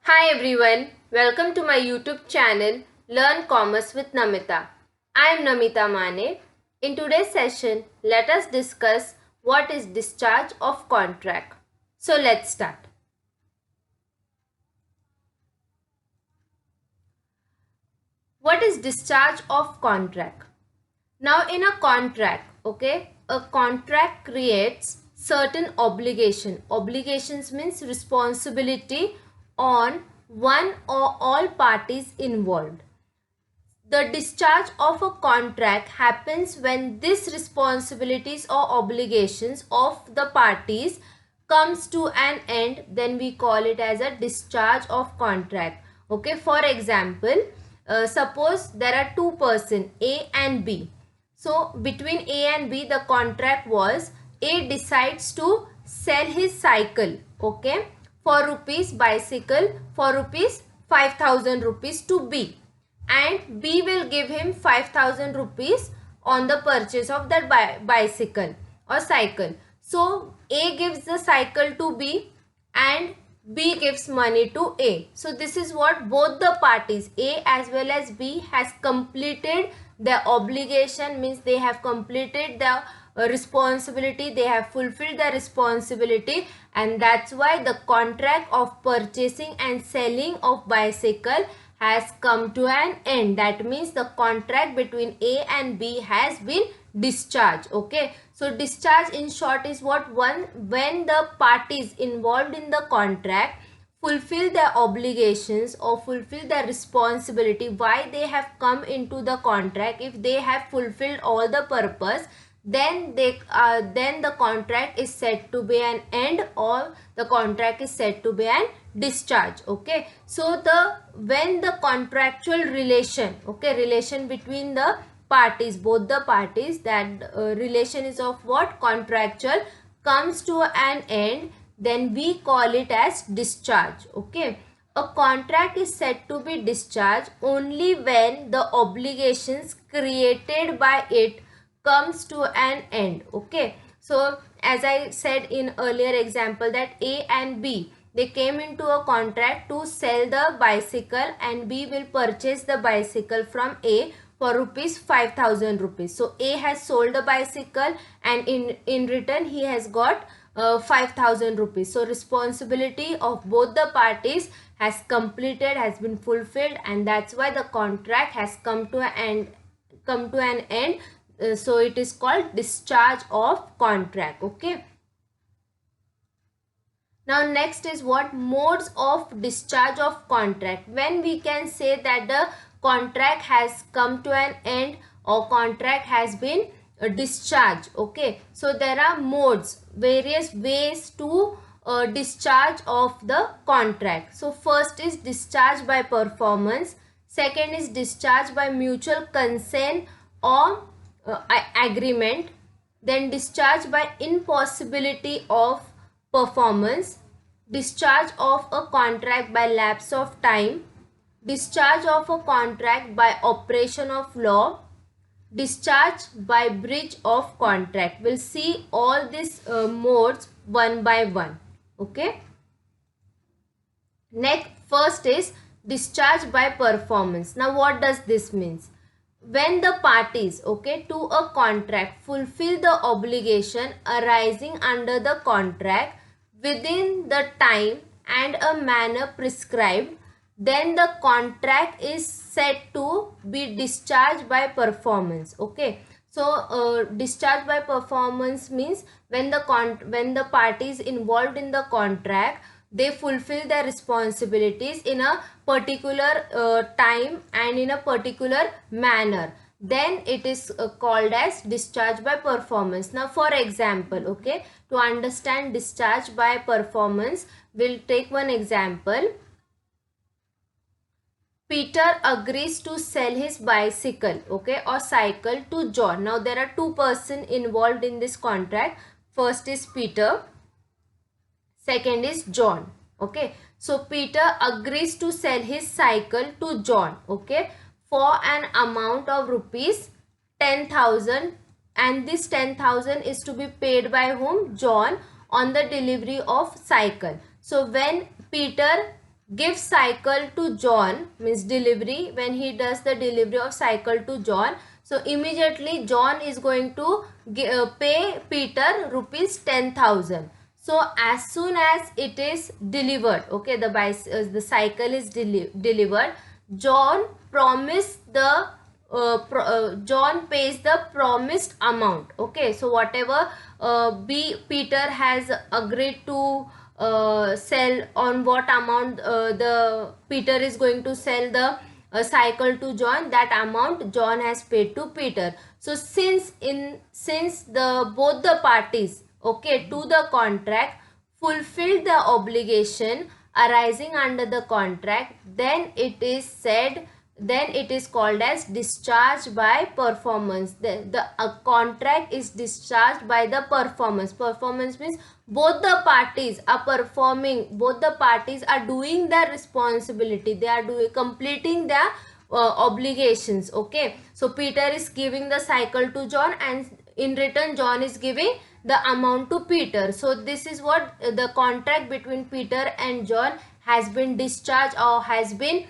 Hi everyone, welcome to my YouTube channel Learn Commerce with Namita. I am Namita Mane. In today's session, let us discuss what is discharge of contract. So let's start. What is discharge of contract? Now in a contract, a contract creates certain obligation. Obligations means responsibility on one or all parties involved. The discharge of a contract happens when these responsibilities or obligations of the parties comes to an end, then we call it as a discharge of contract. Okay, for example, suppose there are two persons A and B. So between A and B the contract was A decides to sell his cycle, okay, for rupees bicycle for rupees 5,000 rupees to B, and B will give him 5,000 rupees on the purchase of that bicycle or cycle. So A gives the cycle to B and B gives money to A. So this is what both the parties A as well as B has completed their obligation, means they have completed the responsibility, they have fulfilled the responsibility, and that's why the contract of purchasing and selling of bicycle has come to an end. That means the contract between A and B has been discharged. Okay, so discharge in short is what when the parties involved in the contract fulfill their obligations or fulfill their responsibility, why they have come into the contract. If they have fulfilled all the purpose, then the contract is said to be an end, or the contract is said to be an discharge. Okay, so when the contractual relation between the parties, both the parties, that relation is of what, contractual, comes to an end, then we call it as discharge. Okay, a contract is said to be discharged only when the obligations created by it comes to an end. Okay, so as I said in earlier example that A and B, they came into a contract to sell the bicycle, and B will purchase the bicycle from A for rupees 5,000 rupees. So A has sold the bicycle, and in return he has got 5,000 rupees. So responsibility of both the parties has completed, has been fulfilled, and that's why the contract has come to an end. So it is called discharge of contract. Okay, now next is what, modes of discharge of contract. When we can say that the contract has come to an end or contract has been discharged. Okay, so there are modes, various ways to discharge of the contract. So first is discharge by performance, second is discharge by mutual consent or agreement, then discharge by impossibility of performance, discharge of a contract by lapse of time, discharge of a contract by operation of law, discharge by breach of contract. We'll see all these modes one by one. Okay, next, first is discharge by performance. Now what does this means? When the parties, okay, to a contract fulfill the obligation arising under the contract within the time and a manner prescribed, then the contract is said to be discharged by performance. Okay, so discharge by performance means when the parties involved in the contract, they fulfill their responsibilities in a particular time and in a particular manner, then it is called as discharge by performance. Now for example, okay, to understand discharge by performance, we'll take one example. Peter agrees to sell his bicycle, okay, or cycle to John. Now there are two persons involved in this contract. First is Peter, second is John. Okay, so Peter agrees to sell his cycle to John, okay, for an amount of rupees 10,000, and this 10,000 is to be paid by whom? John, on the delivery of cycle. So when Peter give cycle to John, means delivery, when he does the delivery of cycle to John, so immediately John is going to pay Peter rupees 10,000. So as soon as it is delivered, okay, the cycle is delivered, John promised the John pays the promised amount. Okay, so whatever Peter has agreed to sell, on what amount the Peter is going to sell the cycle to John, that amount John has paid to Peter. So since the both the parties, okay, to the contract fulfilled the obligation arising under the contract, then it is called as discharge by performance. The contract is discharged by the performance. Performance means both the parties are performing, both the parties are doing their responsibility, they are completing their obligations. Okay, so Peter is giving the cycle to John, and in return John is giving the amount to Peter. So this is what the contract between Peter and John has been discharged, or has been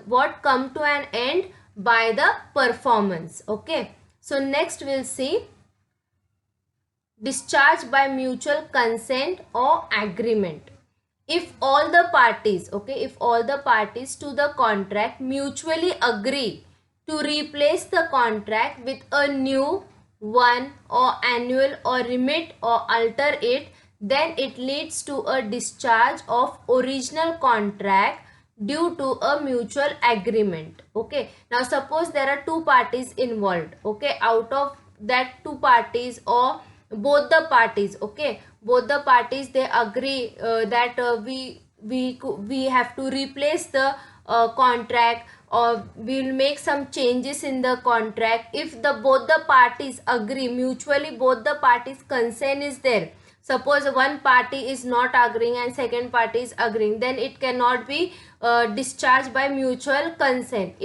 what come to an end by the performance. Okay, so next we'll see discharge by mutual consent or agreement. If all the parties, okay, if all the parties to the contract mutually agree to replace the contract with a new one, or annual, or remit, or alter it, then it leads to a discharge of original contract due to a mutual agreement. Okay, now suppose there are two parties involved. Okay, out of that two parties, or both the parties, okay, both the parties, they agree that we have to replace the contract, or we'll make some changes in the contract. If the both the parties agree mutually, both the parties consent is there, suppose one party is not agreeing and second party is agreeing, then it cannot be discharged by mutual consent.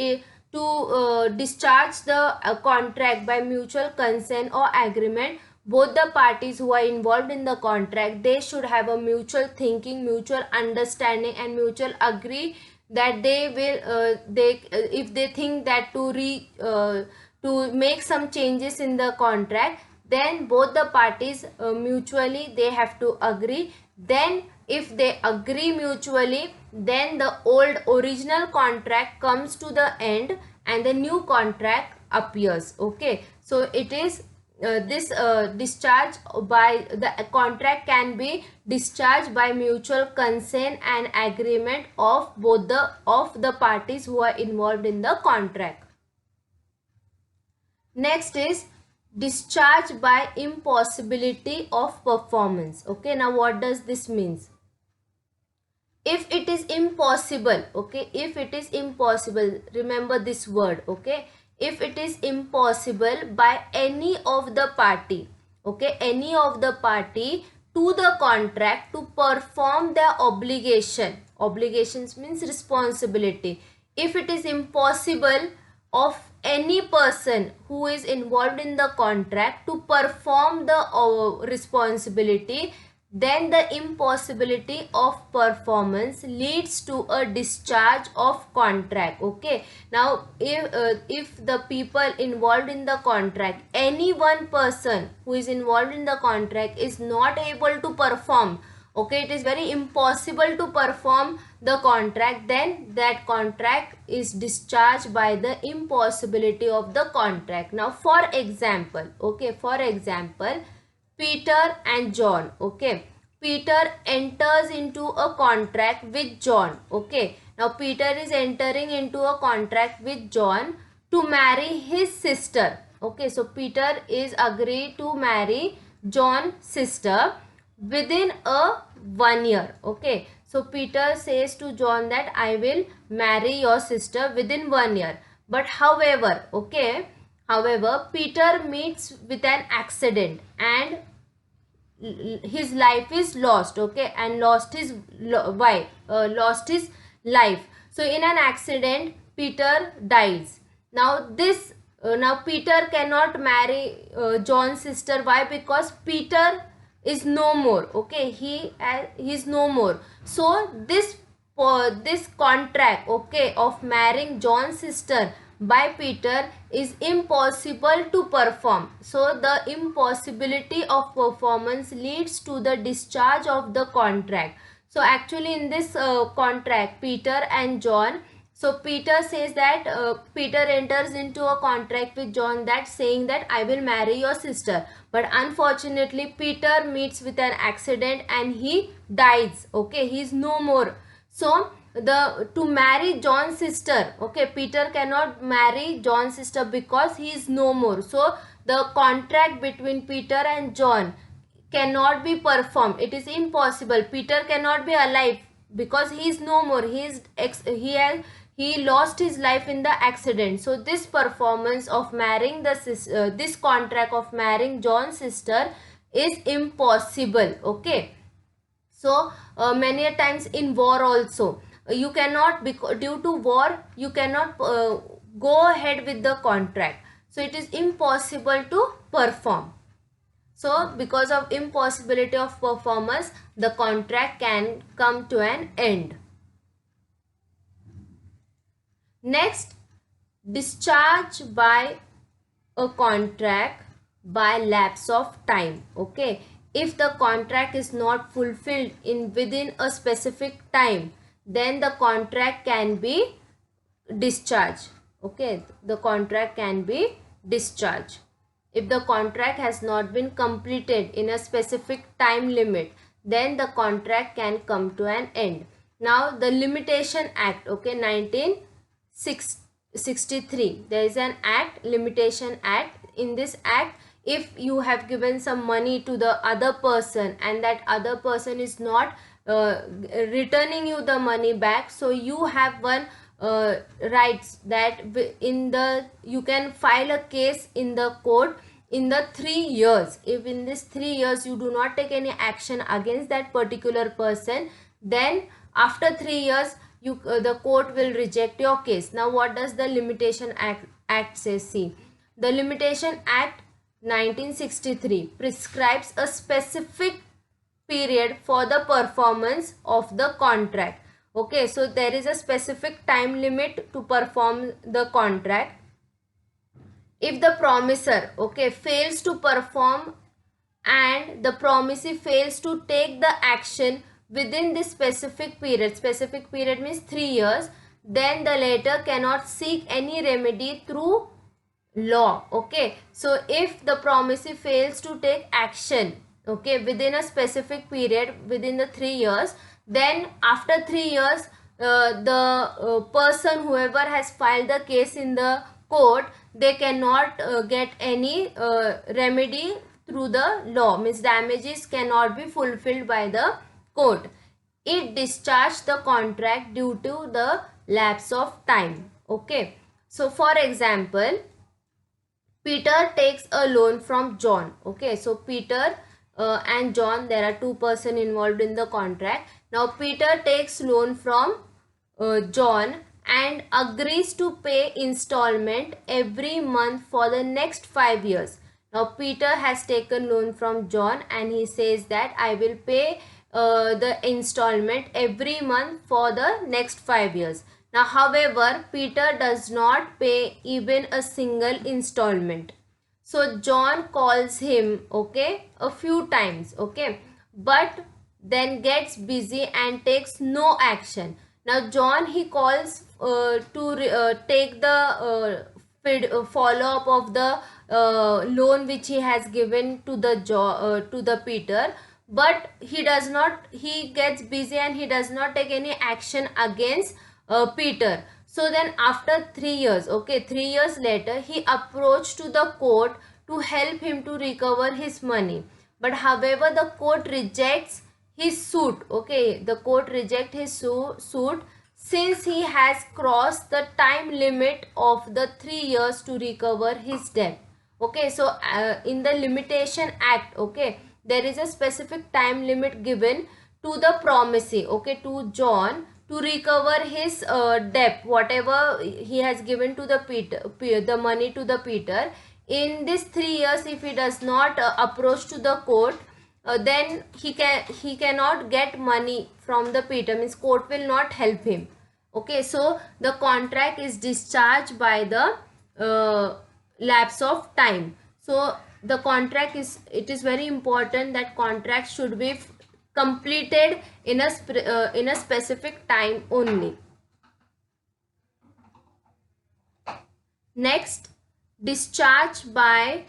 To discharge the contract by mutual consent or agreement, both the parties who are involved in the contract, they should have a mutual thinking, mutual understanding, and mutual agree that they will if they think that to make some changes in the contract, then both the parties mutually they have to agree. Then if they agree mutually, then the old original contract comes to the end and the new contract appears. Okay, so it is this discharge by the contract can be discharged by mutual consent and agreement of both the parties who are involved in the contract. Next is discharge by impossibility of performance. Okay, now what does this means? If it is impossible, okay, if it is impossible, remember this word, okay, if it is impossible by any of the party, okay, any of the party to the contract to perform their obligation, obligations means responsibility, if it is impossible of any person who is involved in the contract to perform the responsibility, then the impossibility of performance leads to a discharge of contract. Okay, now if the people involved in the contract, any one person who is involved in the contract is not able to perform, okay, it is very impossible to perform the contract, then that contract is discharged by the impossibility of the contract. Now for example, okay, for example, Peter and John, okay, Peter enters into a contract with John. Okay, now Peter is entering into a contract with John to marry his sister. Okay, so Peter is agreed to marry John's sister within a 1 year. Okay, so Peter says to John that I will marry your sister within 1 year. But however, okay, however, Peter meets with an accident and his life is lost, okay, and lost his wife, lost his life. So in an accident, Peter dies. Now this now Peter cannot marry John's sister. Why? Because Peter is no more. Okay, he is no more. So this this contract, okay, of marrying John's sister by Peter is impossible to perform. So the impossibility of performance leads to the discharge of the contract. So actually in this contract, Peter and John, so Peter says that Peter enters into a contract with John that saying that I will marry your sister, but unfortunately Peter meets with an accident and he dies, okay, he is no more. So the to marry John's sister, okay, Peter cannot marry John's sister because he is no more. So the contract between Peter and John cannot be performed. It is impossible. Peter cannot be alive because he is no more. He lost his life in the accident. So this performance of marrying this contract of marrying John's sister is impossible. Okay. So many a times in war also, you cannot, due to war you cannot go ahead with the contract. So it is impossible to perform. So because of impossibility of performance, the contract can come to an end. Next, discharge by a contract by lapse of time. Okay, if the contract is not fulfilled within a specific time, then the contract can be discharged. Okay, the contract can be discharged. If the contract has not been completed in a specific time limit, then the contract can come to an end. Now the Limitation Act, okay, 1963, there is an act, Limitation Act. In this act, if you have given some money to the other person and that other person is not returning you the money back, so you have one rights that you can file a case in the court in the 3 years. If in this 3 years you do not take any action against that particular person, then after 3 years the court will reject your case. Now what does the Limitation Act say? See, the Limitation Act 1963 prescribes a specific period for the performance of the contract. Okay, so there is a specific time limit to perform the contract. If the promisor, okay, fails to perform and the promisee fails to take the action within this specific period means 3 years, then the latter cannot seek any remedy through law. Okay, so if the promisee fails to take action, okay, within a specific period within the 3 years, then after 3 years the person whoever has filed the case in the court, they cannot get any remedy through the law, means damages cannot be fulfilled by the court. It discharged the contract due to the lapse of time. Okay, so for example, Peter takes a loan from John. Okay, so Peter and John, there are 2 persons involved in the contract. Now Peter takes loan from John and agrees to pay installment every month for the next 5 years. Now Peter has taken loan from John and he says that I will pay the installment every month for the next 5 years. Now however, Peter does not pay even a single installment. So John calls him, okay, a few times, okay, but then gets busy and takes no action. Now John, he calls to take the follow up of the loan which he has given to the Peter, but he gets busy and he does not take any action against Peter. So then after 3 years, okay, 3 years later, he approached to the court to help him to recover his money. But however, the court rejects his suit. Okay, the court rejects his suit since he has crossed the time limit of the 3 years to recover his debt. Okay, so in the Limitation Act, okay, there is a specific time limit given to the promisee, okay, to John, to recover his debt, whatever he has given to the the money to the Peter. In this 3 years, if he does not approach to the court then he cannot get money from the Peter, means court will not help him. Okay, so the contract is discharged by the lapse of time. So the contract is, it is very important that contract should be completed in a specific time only. Next, discharge by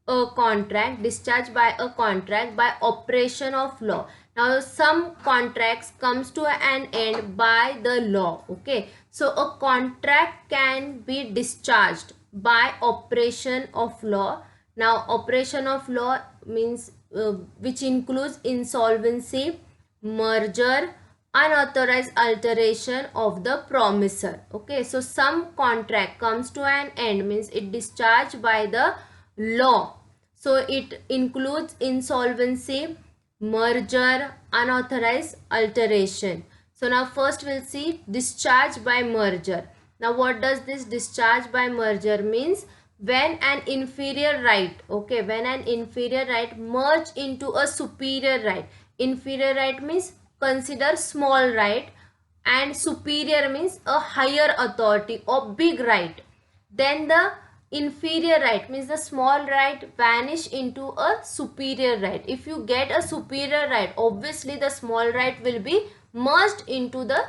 a contract, discharge by a contract by operation of law. Now some contracts comes to an end by the law. Okay, so a contract can be discharged by operation of law. Now operation of law means which includes insolvency, merger, unauthorized alteration of the promisor. Okay, so some contract comes to an end means it discharged by the law. So it includes insolvency, merger, unauthorized alteration. So now first we'll see discharge by merger. Now what does this discharge by merger means? When an inferior right, okay, when an inferior right merge into a superior right. Inferior right means consider small right, and superior means a higher authority or big right. Then the inferior right means the small right vanish into a superior right. If you get a superior right, obviously the small right will be merged into the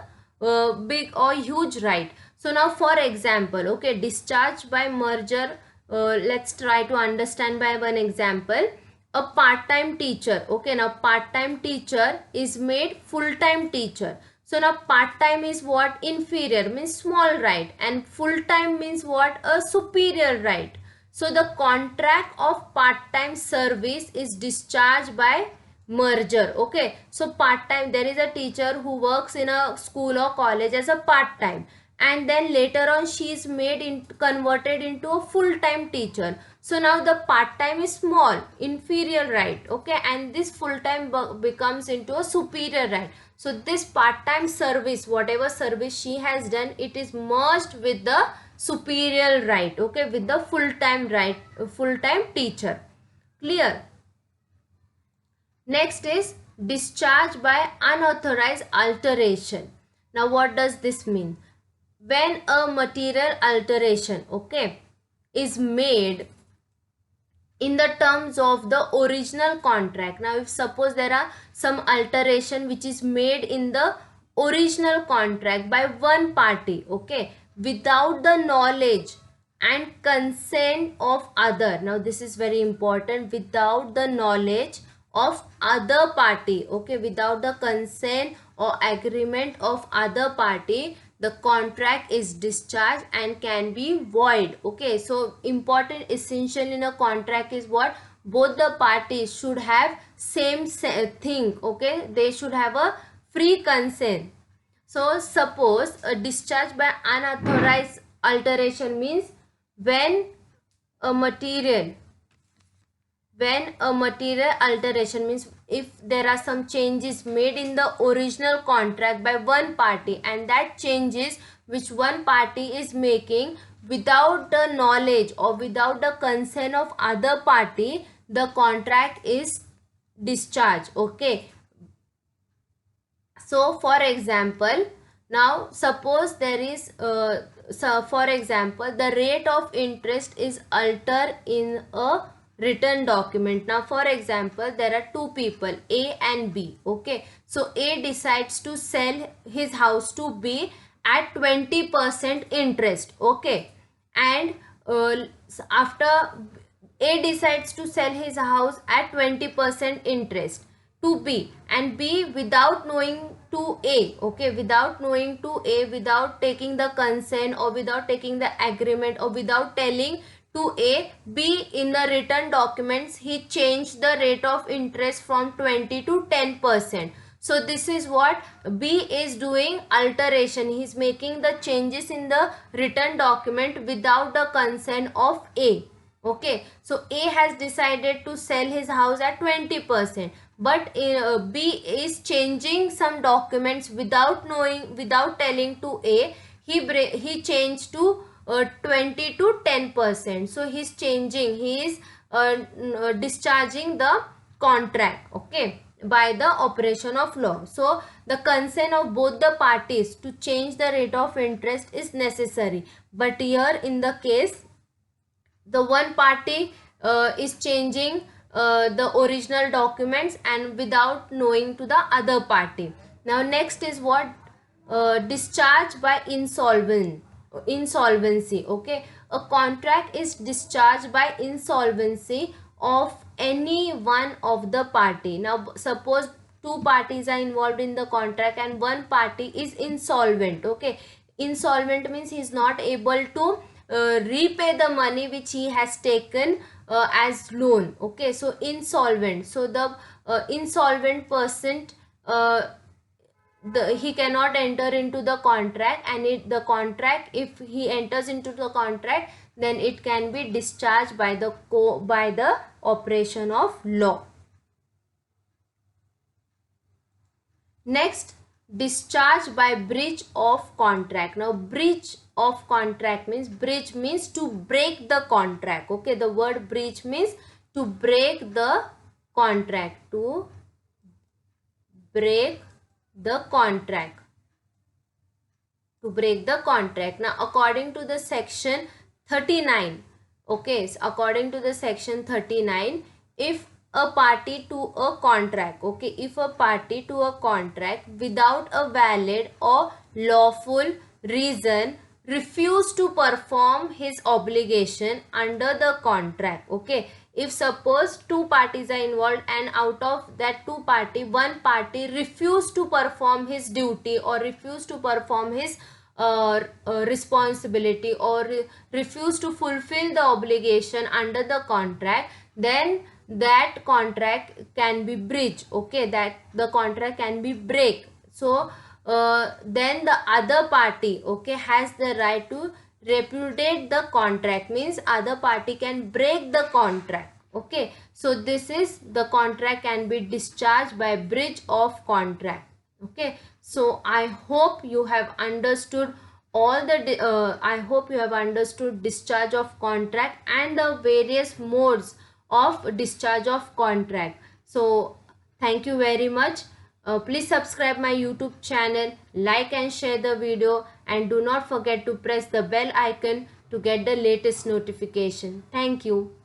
big or huge right. So now for example, okay, discharge by merger, let's try to understand by one example. A part-time teacher, okay, now part-time teacher is made full-time teacher. So now part-time is what? Inferior means small right, and full-time means what? A superior right. So the contract of part-time service is discharged by merger. Okay, so part-time, there is a teacher who works in a school or college as a part-time, and then later on she is made in, converted into a full-time teacher. So now the part-time is small, inferior right, okay, and this full-time becomes into a superior right. So this part-time service, whatever service she has done, it is merged with the superior right, okay, with the full-time right, full-time teacher. Clear? Next is discharge by unauthorized alteration. Now what does this mean? When a material alteration, okay, is made in the terms of the original contract. Now if suppose there are some alteration which is made in the original contract by one party, okay, without the knowledge and consent of other. Now this is very important, without the knowledge of other party, okay, without the consent or agreement of other party, the contract is discharged and can be void. Okay, so important essential in a contract is what? Both the parties should have same thing, okay, they should have a free consent. So suppose a discharge by unauthorized alteration means when a material alteration means if there are some changes made in the original contract by one party, and that changes which one party is making without the knowledge or without the consent of other party, the contract is discharged. Okay, so for example, now suppose there is so for example the rate of interest is altered in a written document. Now for example there are two people, A and B, okay, so A decides to sell his house to B at 20% interest, okay, and after A decides to sell his house at 20% interest to B, and B without knowing to A, okay, without knowing to A, without taking the consent or without taking the agreement or without telling to A, B in the written documents he changed the rate of interest from 20 to 10%. So this is what B is doing, alteration. He is making the changes in the written document without the consent of A. Okay, so A has decided to sell his house at 20%, but B is changing some documents without knowing, without telling to A. He changed to 20 to 10%. So he is changing, he is discharging the contract, okay, by the operation of law. So the consent of both the parties to change the rate of interest is necessary, but here in the case the one party is changing the original documents and without knowing to the other party. Now next is what? Discharge by insolvency. Okay, a contract is discharged by insolvency of any one of the party. Now suppose two parties are involved in the contract and one party is insolvent. Okay, insolvent means he is not able to repay the money which he has taken as loan. Okay, so insolvent. So the insolvent person, he cannot enter into the contract, and the contract, if he enters into the contract, then it can be discharged by the operation of law. Next, discharge by breach of contract. Now breach of contract means to break the contract. Okay, the word breach means to break the contract, to break the contract, to break the contract. Now according to the section 39, okay, so according to the section 39, if a party to a contract, okay, if a party to a contract without a valid or lawful reason refuse to perform his obligation under the contract, okay, if suppose two parties are involved and out of that two party, one party refuse to perform his duty or refuse to perform his responsibility or refuse to fulfill the obligation under the contract, then that contract can be breached. Okay, that the contract can be break. So then the other party, okay, has the right to repudiate the contract, means other party can break the contract. Okay, so this is the contract can be discharged by breach of contract. Okay, so I hope you have understood all the I hope you have understood discharge of contract and the various modes of discharge of contract. So thank you very much. Please subscribe my YouTube channel, like and share the video, and do not forget to press the bell icon to get the latest notification. Thank you.